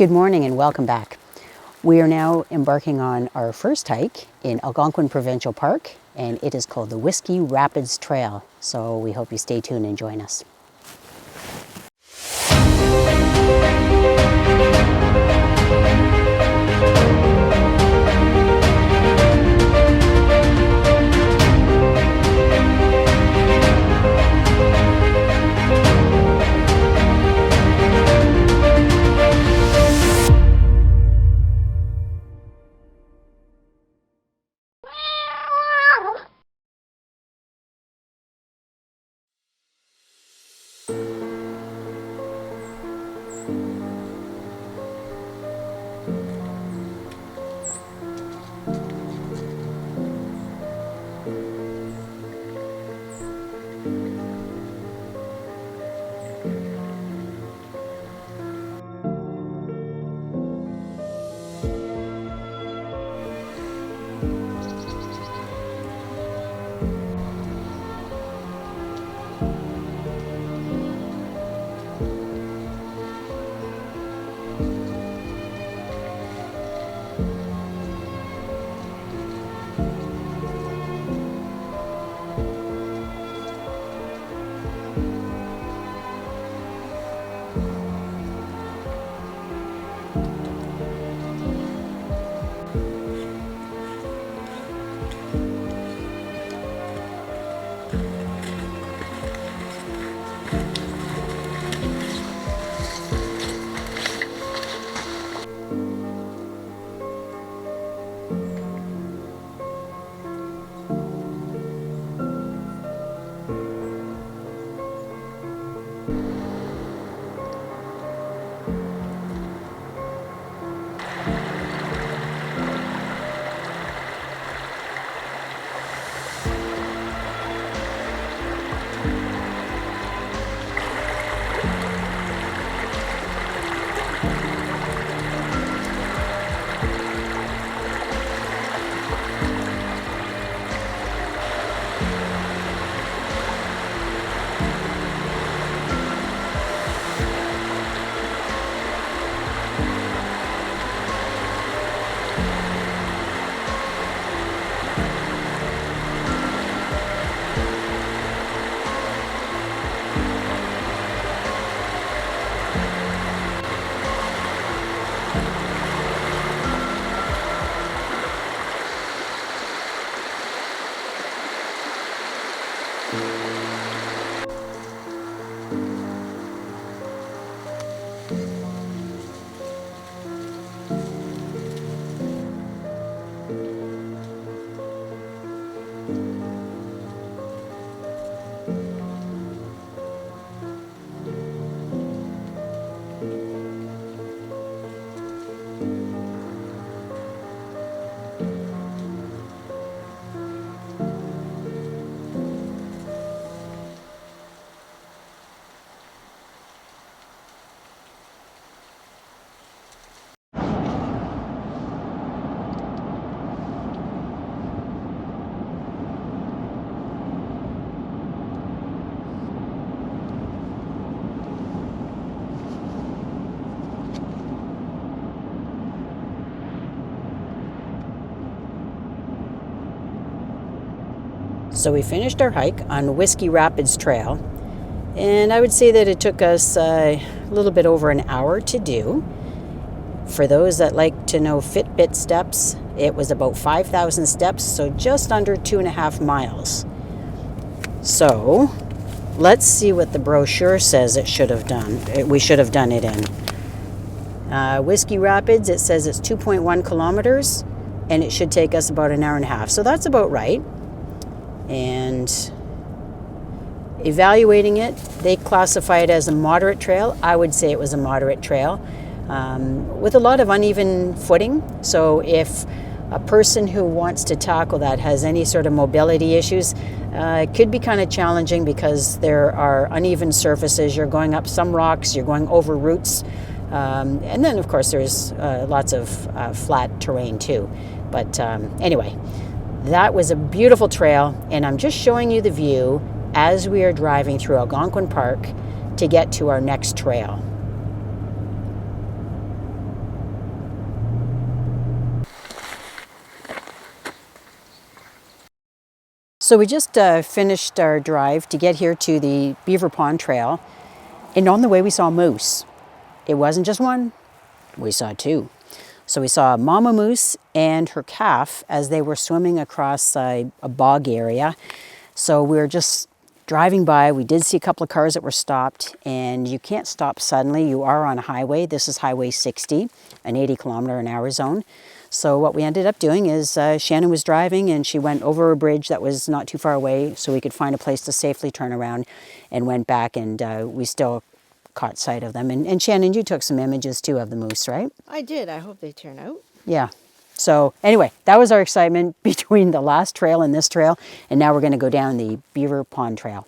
Good morning and welcome back. We are now embarking on our first hike in Algonquin Provincial Park, and it is called the Whiskey Rapids Trail. So we hope you stay tuned and join us. So we finished our hike on Whiskey Rapids Trail, and I would say that it took us a little bit over an hour to do. For those that like to know Fitbit steps, it was about 5,000 steps, so just under 2.5 miles. So let's see what the brochure says it should have done. We should have done it in. Whiskey Rapids, it says it's 2.1 kilometers, and it should take us about an hour and a half. So that's about right. And evaluating it, they classify it as a moderate trail. I would say it was a moderate trail with a lot of uneven footing. So if a person who wants to tackle that has any sort of mobility issues, it could be kind of challenging because there are uneven surfaces. You're going up some rocks, you're going over roots, and then of course there's lots of flat terrain too. But anyway, that was a beautiful trail, and I'm just showing you the view as we are driving through Algonquin Park to get to our next trail. So we just finished our drive to get here to the Beaver Pond Trail, and on the way we saw moose. It wasn't just one, we saw two. So we saw a mama moose and her calf as they were swimming across a bog area. So we were just driving by. We did see a couple of cars that were stopped, and you can't stop suddenly. You are on a highway. This is Highway 60, an 80-kilometer-an-hour zone. So what we ended up doing is Shannon was driving, and she went over a bridge that was not too far away so we could find a place to safely turn around, and went back, and we still caught sight of them. And Shannon, you took some images too of the moose, right? I did. I hope they turn out. Yeah. So anyway, that was our excitement between the last trail and this trail, and now we're going to go down the Beaver Pond Trail.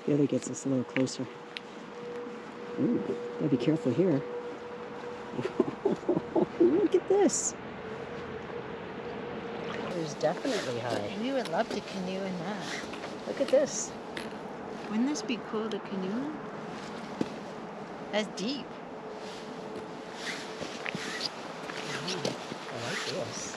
The other gets us a little closer. Ooh, gotta be careful here. Look at this. It's definitely high. We would love to canoe in that. Look at this. Wouldn't this be cool to canoe? That's deep. I like this.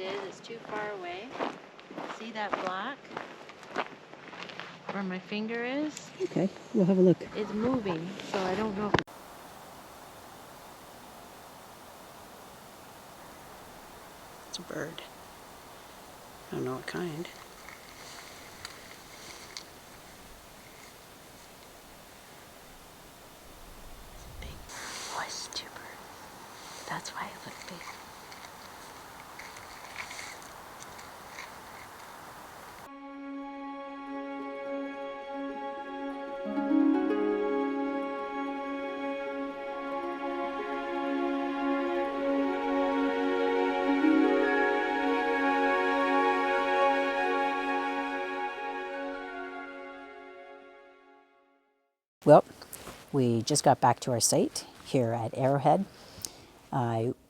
is. It's too far away. See that black? Where my finger is? Okay, we'll have a look. It's moving, so I don't know if It's a bird. I don't know what kind. Big oyster bird. That's why it looked big. Well, we just got back to our site here at Arrowhead.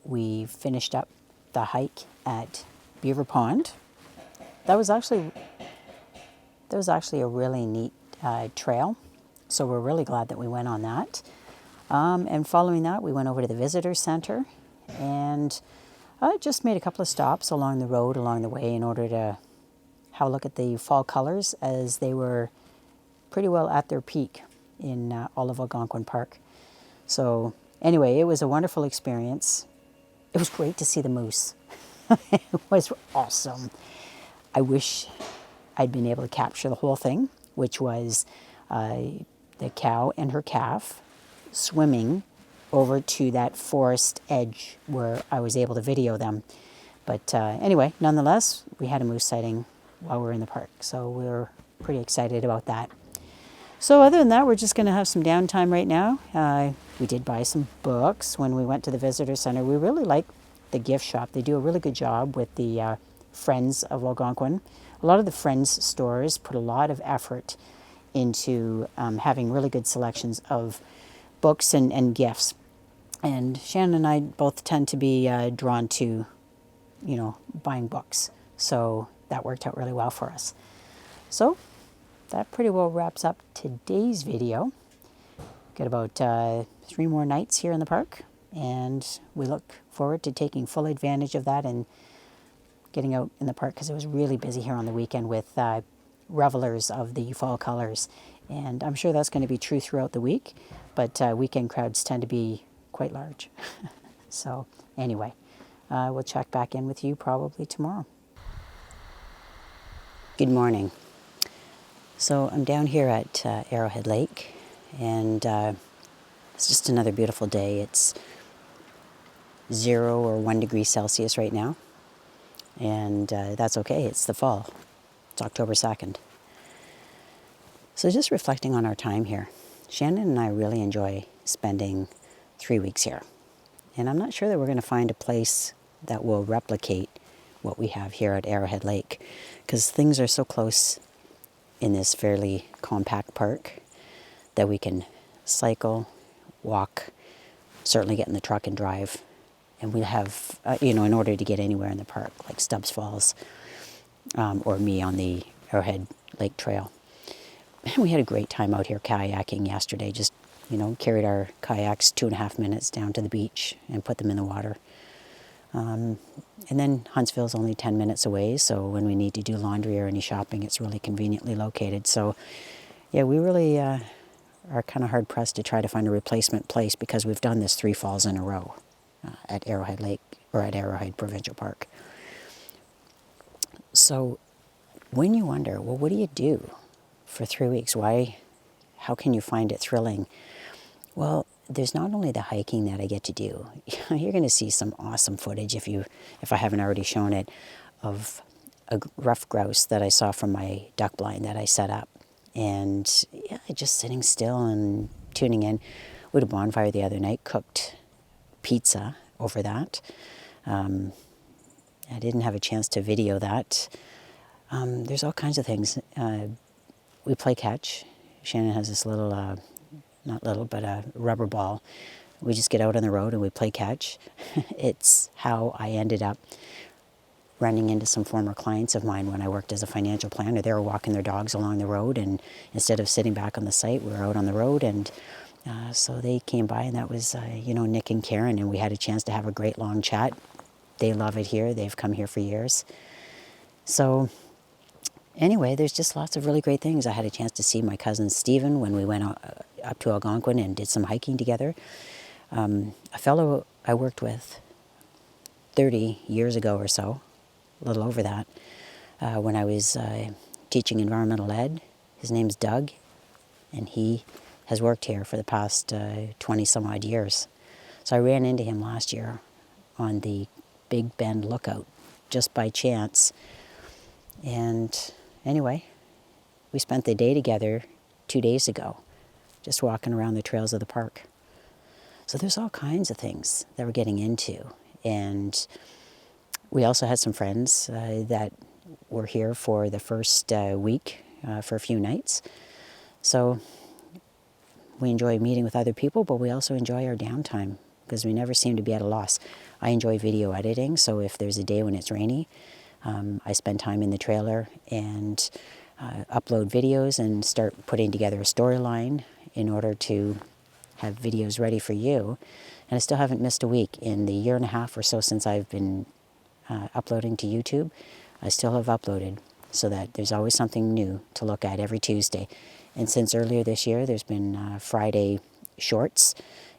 We finished up the hike at Beaver Pond. That was actually a really neat trail, so we're really glad that we went on that. And following that, we went over to the visitor center and just made a couple of stops along the road along the way in order to have a look at the fall colors, as they were pretty well at their peak in all of Algonquin Park. So anyway, it was a wonderful experience. It was great to see the moose. It was awesome. I wish I'd been able to capture the whole thing, which was the cow and her calf swimming over to that forest edge where I was able to video them. But anyway, nonetheless, we had a moose sighting while we were in the park, so we were pretty excited about that. So other than that, we're just going to have some downtime right now. We did buy some books when we went to the visitor center. We really like the gift shop. They do a really good job with the Friends of Algonquin. A lot of the Friends stores put a lot of effort into having really good selections of books and gifts. And Shannon and I both tend to be drawn to, buying books. So that worked out really well for us. So that pretty well wraps up today's video. Got about 3 more nights here in the park, and we look forward to taking full advantage of that and getting out in the park, because it was really busy here on the weekend with revelers of the fall colors. And I'm sure that's going to be true throughout the week, but weekend crowds tend to be quite large. So anyway, we'll check back in with you probably tomorrow. Good morning. So I'm down here at Arrowhead Lake, and it's just another beautiful day. It's 0 or 1 degree Celsius right now, and that's okay. It's the fall. It's October 2nd. So just reflecting on our time here, Shannon and I really enjoy spending 3 weeks here. And I'm not sure that we're going to find a place that will replicate what we have here at Arrowhead Lake, because things are so close in this fairly compact park that we can cycle, walk, certainly get in the truck and drive. And we have, in order to get anywhere in the park, like Stubbs Falls, or me on the Arrowhead Lake Trail. And we had a great time out here kayaking yesterday. Just, carried our kayaks 2.5 minutes down to the beach and put them in the water. And then Huntsville's only 10 minutes away, so when we need to do laundry or any shopping, it's really conveniently located. So, yeah, we really are kind of hard-pressed to try to find a replacement place, because we've done this 3 falls in a row at Arrowhead Lake, or at Arrowhead Provincial Park. So when you wonder, well, what do you do for 3 weeks? How can you find it thrilling? Well, there's not only the hiking that I get to do. You're going to see some awesome footage, if I haven't already shown it, of a ruffed grouse that I saw from my duck blind that I set up. And yeah, just sitting still and tuning in. We had a bonfire the other night, cooked pizza over that. I didn't have a chance to video that. There's all kinds of things. We play catch. Shannon has this little, not little, but a rubber ball. We just get out on the road and we play catch. It's how I ended up running into some former clients of mine when I worked as a financial planner. They were walking their dogs along the road, and instead of sitting back on the site, we were out on the road, and so they came by, and that was, Nick and Karen, and we had a chance to have a great long chat. they love it here. They've come here for years. So anyway, there's just lots of really great things. I had a chance to see my cousin Stephen when we went up to Algonquin and did some hiking together. A fellow I worked with 30 years ago or so, a little over that, when I was teaching environmental ed. His name's Doug, and he has worked here for the past 20 some odd years. So I ran into him last year on the Big Bend Lookout, just by chance. And anyway, we spent the day together 2 days ago, just walking around the trails of the park. So there's all kinds of things that we're getting into. And we also had some friends that were here for the first week for a few nights. So we enjoy meeting with other people, but we also enjoy our downtime because we never seem to be at a loss. I enjoy video editing, so if there's a day when it's rainy, I spend time in the trailer and upload videos and start putting together a storyline in order to have videos ready for you. And I still haven't missed a week. In the year and a half or so since I've been uploading to YouTube, I still have uploaded, so that there's always something new to look at every Tuesday. And since earlier this year, there's been Friday shorts,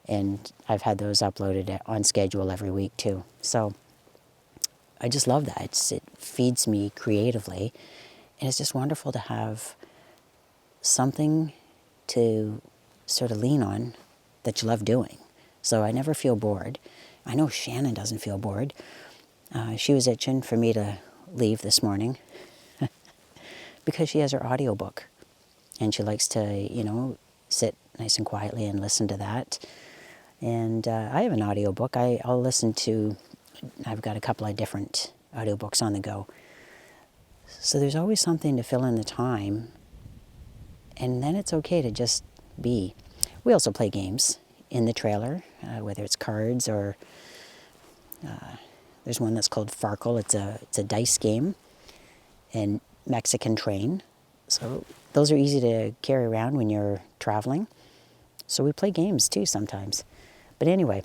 and I've had those uploaded on schedule every week too. So I just love that. It feeds me creatively, and it's just wonderful to have something to sort of lean on that you love doing. So I never feel bored. I know Shannon doesn't feel bored. She was itching for me to leave this morning because she has her audiobook, and she likes to, sit nice and quietly and listen to that. And I have an audiobook. I'll listen to, I've got a couple of different audiobooks on the go. So there's always something to fill in the time, and then it's okay to just be. We also play games in the trailer, whether it's cards or there's one that's called Farkle. It's a dice game, and Mexican Train. So those are easy to carry around when you're traveling. So we play games too sometimes. But anyway,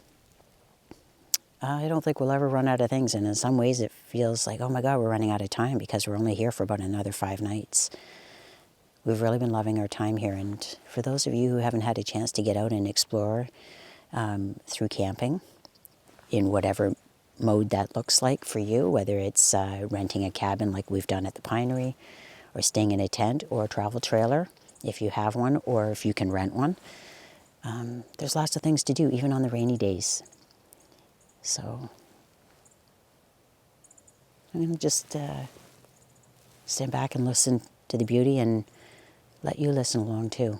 I don't think we'll ever run out of things. And in some ways it feels like, oh my God, we're running out of time because we're only here for about another 5 nights. We've really been loving our time here. And for those of you who haven't had a chance to get out and explore through camping, in whatever mode that looks like for you, whether it's renting a cabin like we've done at the Pinery, or staying in a tent or a travel trailer if you have one, or if you can rent one. There's lots of things to do, even on the rainy days. So I'm going to just stand back and listen to the beauty and let you listen along too.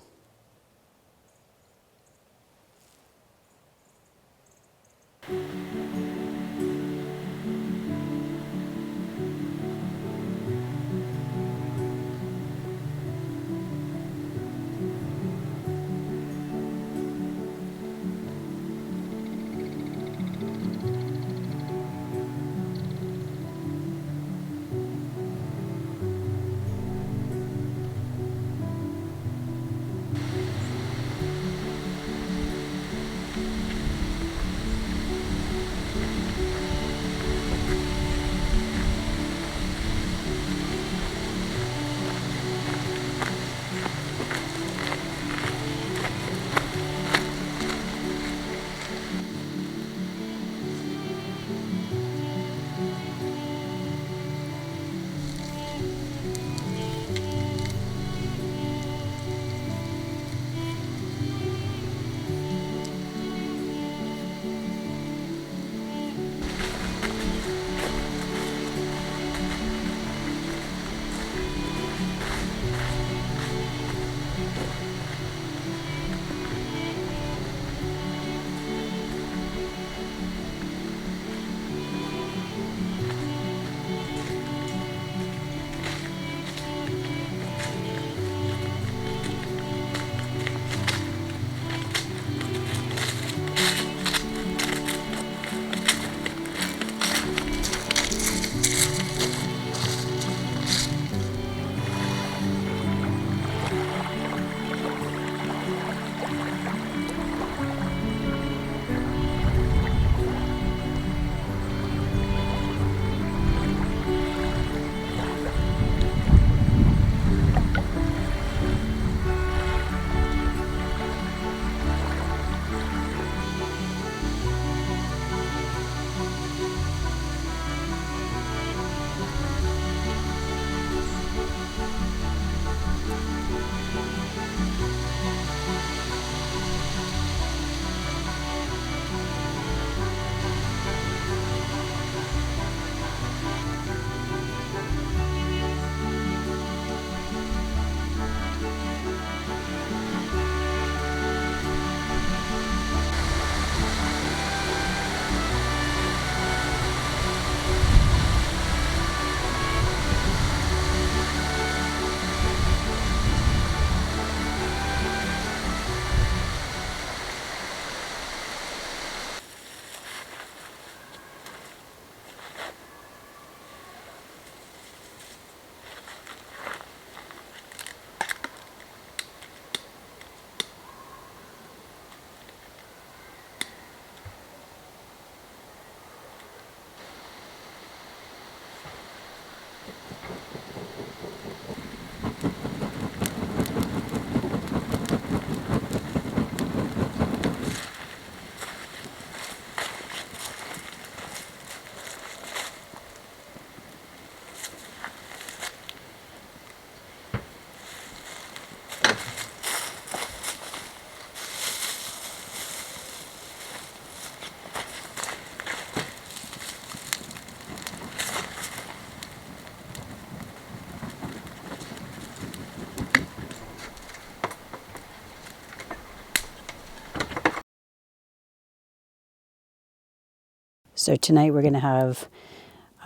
So tonight we're going to have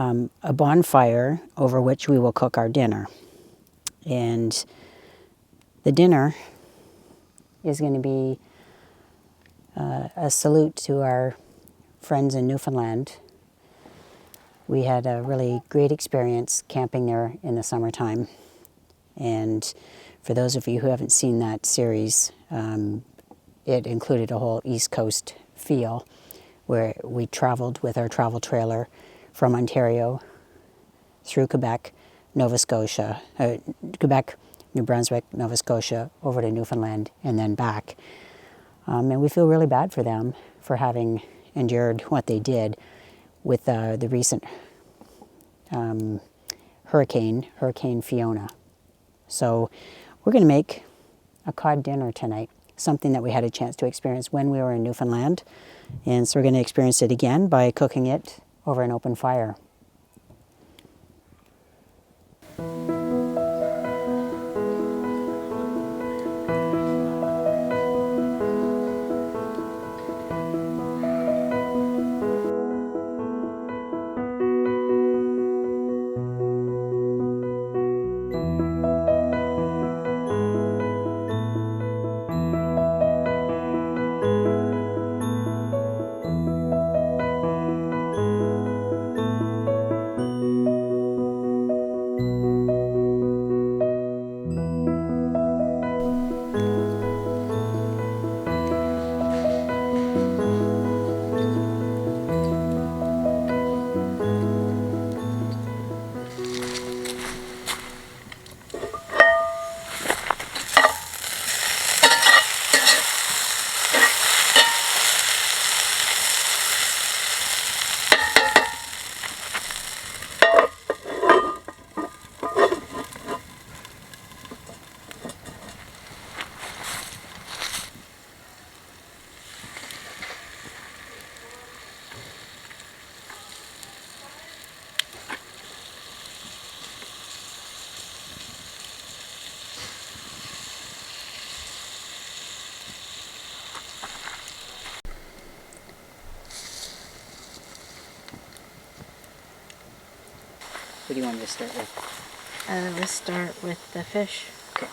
a bonfire over which we will cook our dinner. And the dinner is going to be a salute to our friends in Newfoundland. We had a really great experience camping there in the summertime. And for those of you who haven't seen that series, it included a whole East Coast feel where we traveled with our travel trailer from Ontario through Quebec, Nova Scotia, Quebec, New Brunswick, Nova Scotia, over to Newfoundland, and then back. And we feel really bad for them for having endured what they did with the recent Hurricane Fiona. So we're going to make a cod dinner tonight, something that we had a chance to experience when we were in Newfoundland. And so we're going to experience it again by cooking it over an open fire. What do you want me to start with? Let's start with the fish. Okay.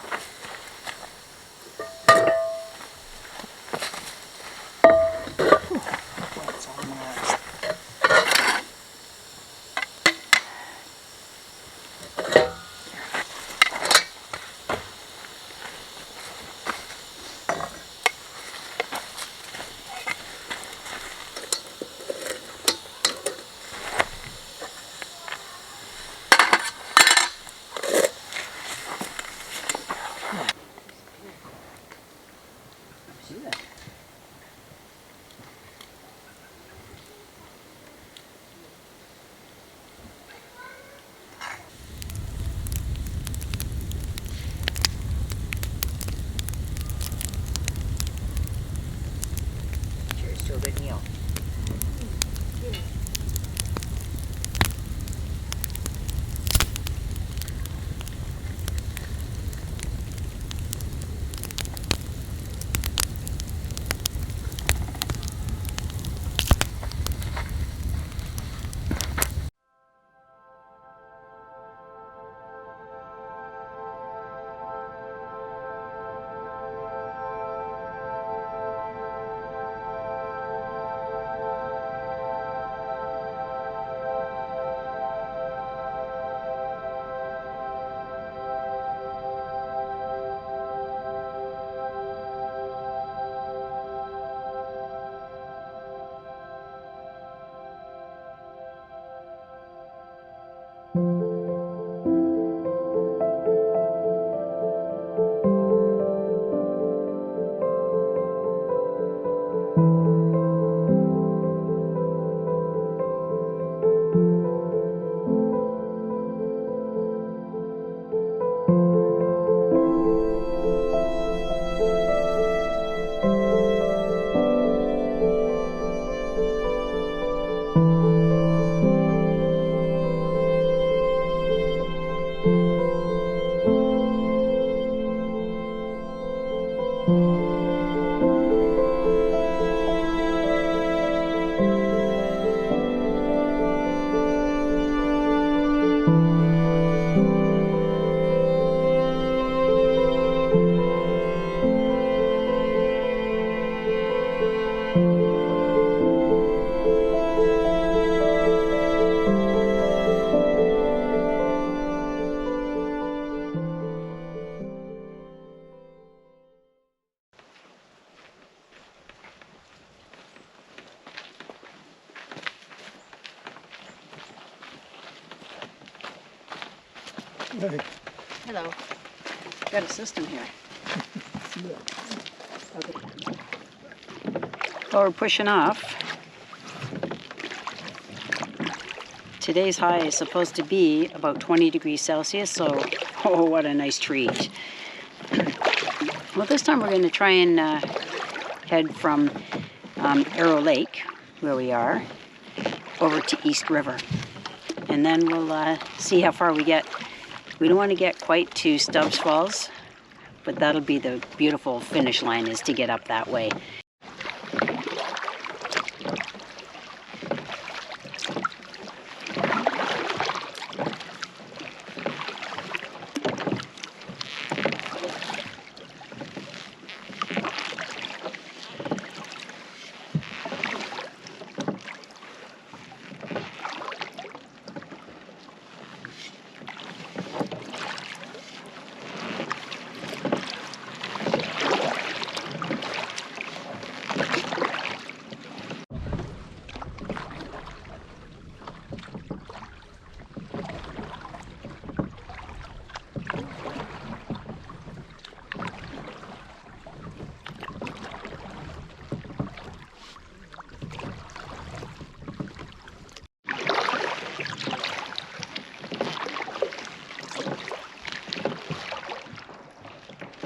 That's almost. Cheers to a good meal. Hey. Hello. Got a system here. Okay. Well, we're pushing off. Today's high is supposed to be about 20 degrees Celsius, so oh, what a nice treat. Well, this time we're going to try and head from Arrow Lake, where we are, over to East River. And then we'll see how far we get. We don't want to get quite to Stubbs Falls, but that'll be the beautiful finish line, is to get up that way.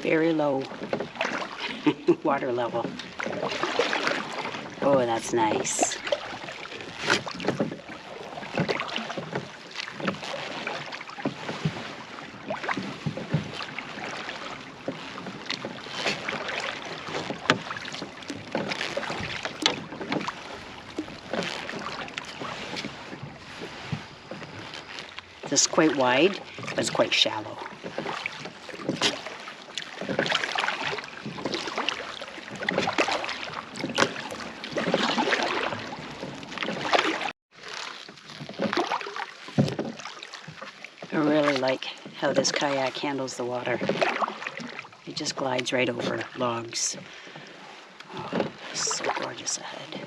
Very low water level. Oh, that's nice. This is quite wide, but it's quite shallow. I really like how this kayak handles the water. It just glides right over logs. Oh, so gorgeous ahead.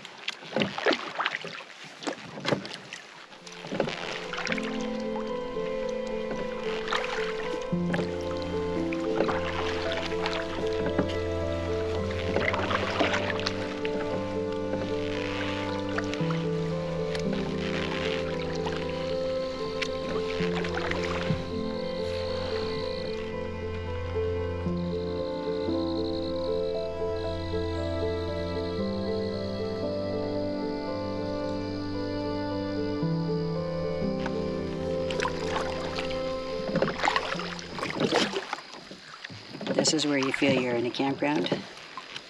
This is where you feel you're in a campground,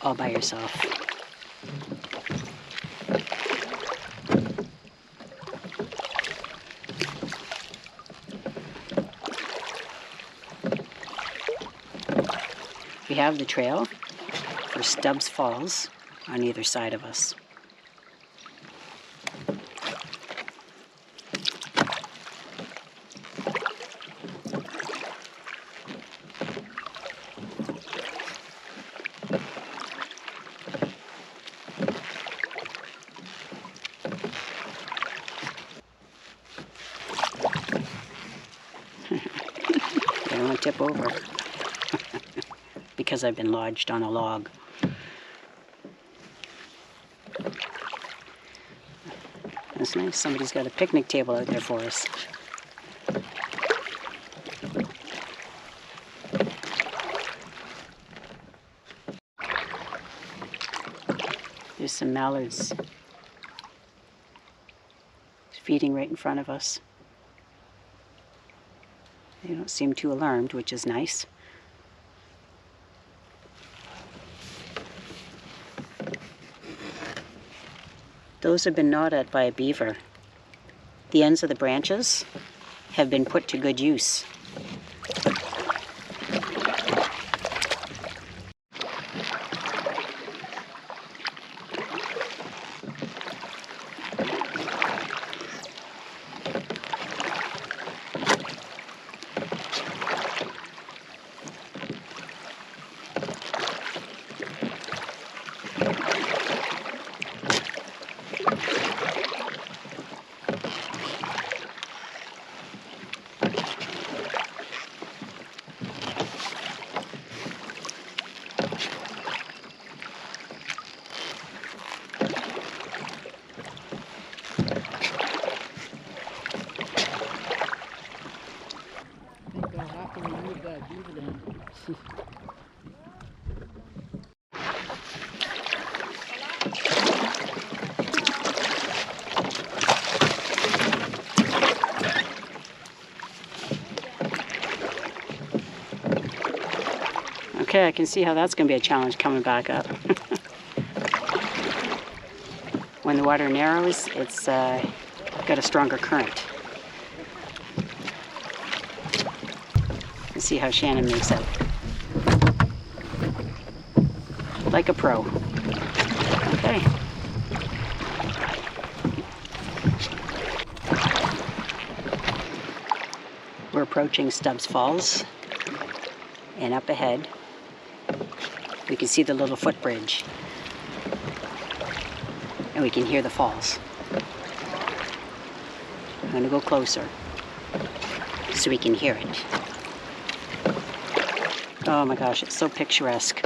all by yourself. We have the trail for Stubbs Falls on either side of us. I don't want to tip over because I've been lodged on a log. That's nice. Somebody's got a picnic table out there for us. There's some mallards feeding right in front of us. They don't seem too alarmed, which is nice. Those have been gnawed at by a beaver. The ends of the branches have been put to good use. Okay, I can see how that's going to be a challenge coming back up. When the water narrows, it's got a stronger current. Let's see how Shannon makes out. Like a pro. Okay. We're approaching Stubbs Falls, and up ahead we can see the little footbridge, and we can hear the falls. I'm going to go closer so we can hear it. Oh my gosh, it's so picturesque.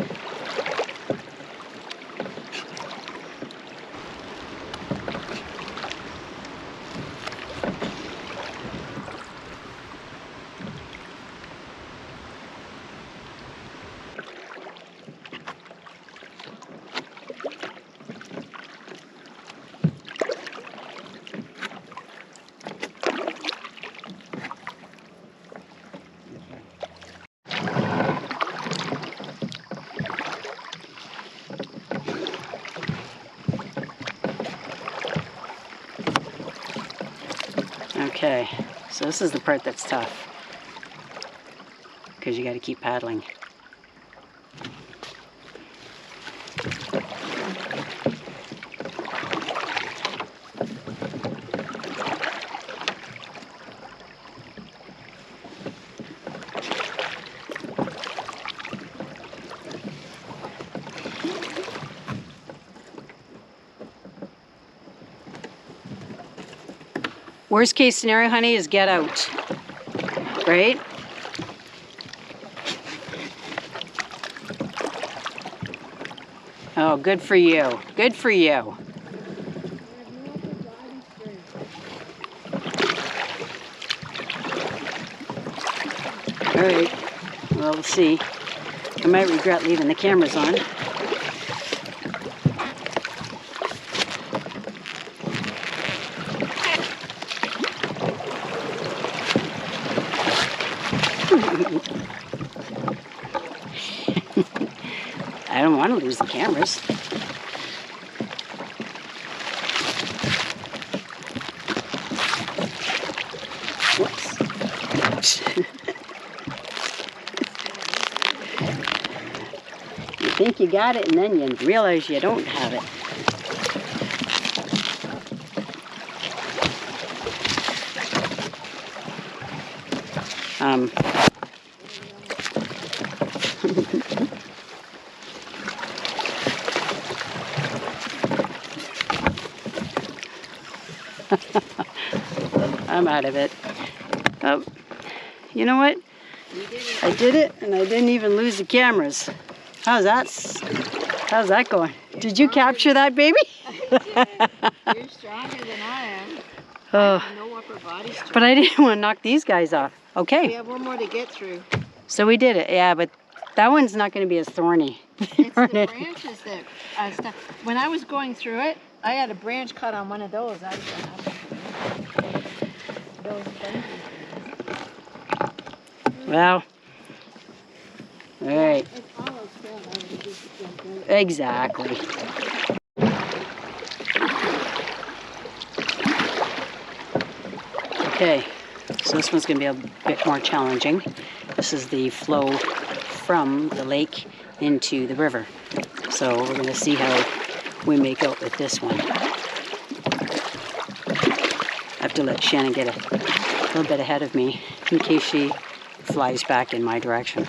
Okay, so this is the part that's tough, because you got to keep paddling. Worst case scenario, honey, is get out, right? Oh, good for you. Good for you. All right, well, we'll see. I might regret leaving the cameras on. I don't want to lose the cameras. Whoops. You think you got it, and then you realize you don't have it. I'm out of it. Oh, you know what? I did it, and I didn't even lose the cameras. How's that going? Did you capture that, baby? I did. You're stronger than I am. Oh, I have no upper body strength. but I didn't want to knock these guys off. We Okay, have one more to get through. so we did it. Yeah, but that one's not going to be as thorny. It's the branches that stuck. When I was going through it, I had a branch cut on one of those. I was going those branches. Well, all right. It's almost done. I would just jump in. Exactly. Okay, so this one's going to be a bit more challenging. This is the flow from the lake into the river. So we're going to see how we make out with this one. I have to let Shannon get a little bit ahead of me in case she flies back in my direction.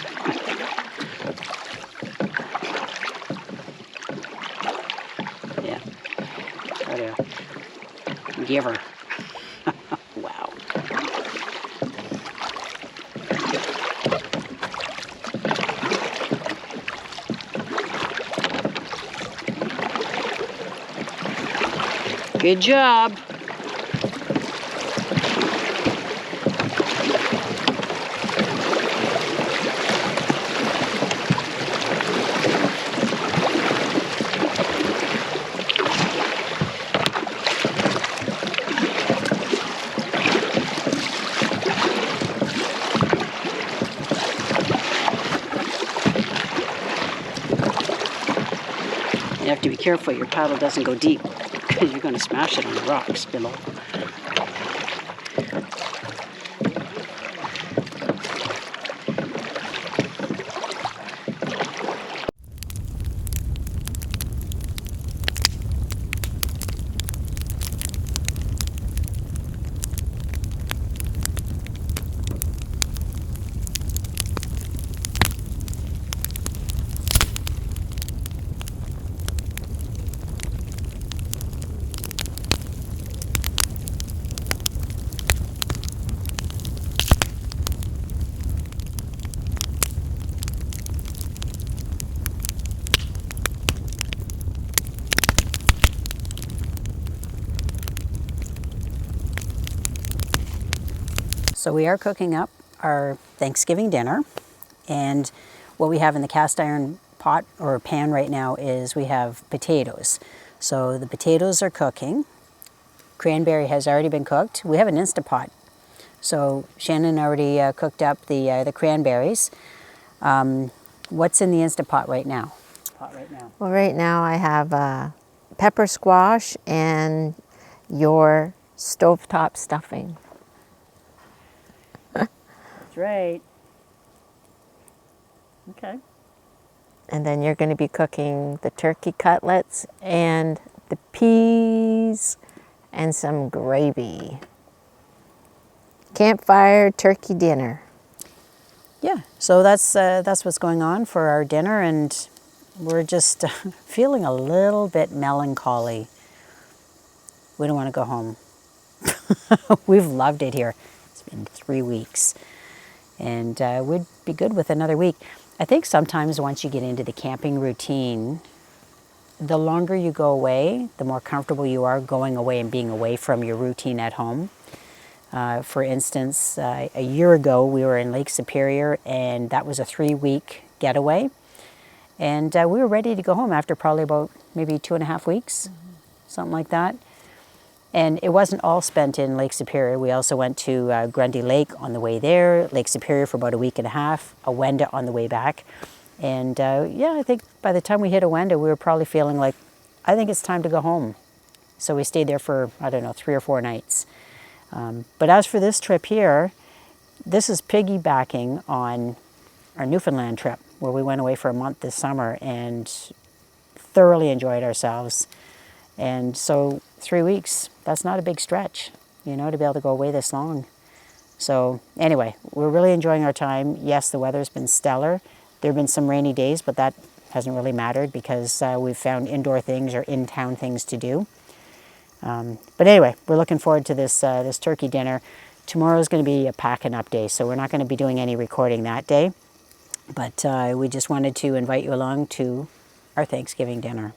Yeah, try to give her. Wow. Good job. to be careful your paddle doesn't go deep because you're going to smash it on the rocks below. So we are cooking up our Thanksgiving dinner, and what we have in the cast iron pot or pan right now is we have potatoes. So the potatoes are cooking. Cranberry has already been cooked. We have an Instapot. So Shannon already cooked up the cranberries. What's in the Instapot right now? Well, right now I have pepper squash and your stovetop stuffing. That's right. Okay. And then you're going to be cooking the turkey cutlets and the peas and some gravy. Campfire turkey dinner. Yeah, so that's what's going on for our dinner, and we're just feeling a little bit melancholy. We don't want to go home. We've loved it here. It's been 3 weeks, and we'd be good with another week. I think sometimes once you get into the camping routine, the longer you go away, the more comfortable you are going away and being away from your routine at home. For instance, a year ago we were in Lake Superior, and that was a 3-week getaway. And we were ready to go home after probably about maybe 2.5 weeks, something like that. And it wasn't all spent in Lake Superior. We also went to Grundy Lake on the way there, Lake Superior for about a week and a half, Awenda on the way back. And yeah, I think by the time we hit Awenda, we were probably feeling like, I think it's time to go home. So we stayed there for, I don't know, 3 or 4 nights. But as for this trip here, this is piggybacking on our Newfoundland trip, where we went away for a month this summer and thoroughly enjoyed ourselves. And so 3 weeks, that's not a big stretch, you know, to be able to go away this long. So anyway, we're really enjoying our time. Yes, the weather's been stellar. There have been some rainy days, but that hasn't really mattered because we've found indoor things or in-town things to do. But anyway, we're looking forward to this this turkey dinner. Tomorrow's going to be a packing up day, so we're not going to be doing any recording that day. But we just wanted to invite you along to our Thanksgiving dinner.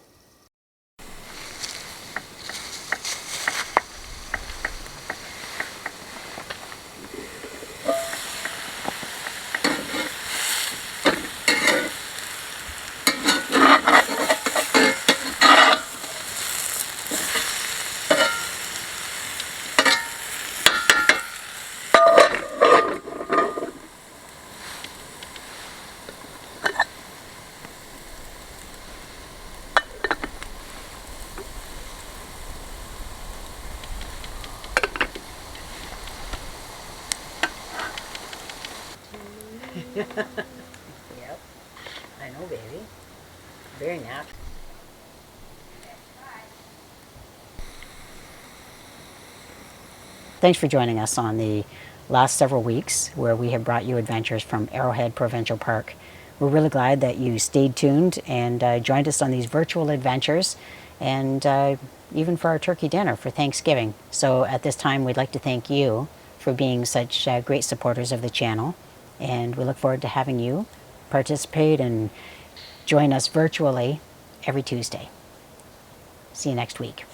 Yep, I know, baby. Very nappy. Thanks for joining us on the last several weeks where we have brought you adventures from Arrowhead Provincial Park. We're really glad that you stayed tuned and joined us on these virtual adventures, and even for our turkey dinner for Thanksgiving. So at this time, we'd like to thank you for being such great supporters of the channel, and we look forward to having you participate and join us virtually every Tuesday. See you next week.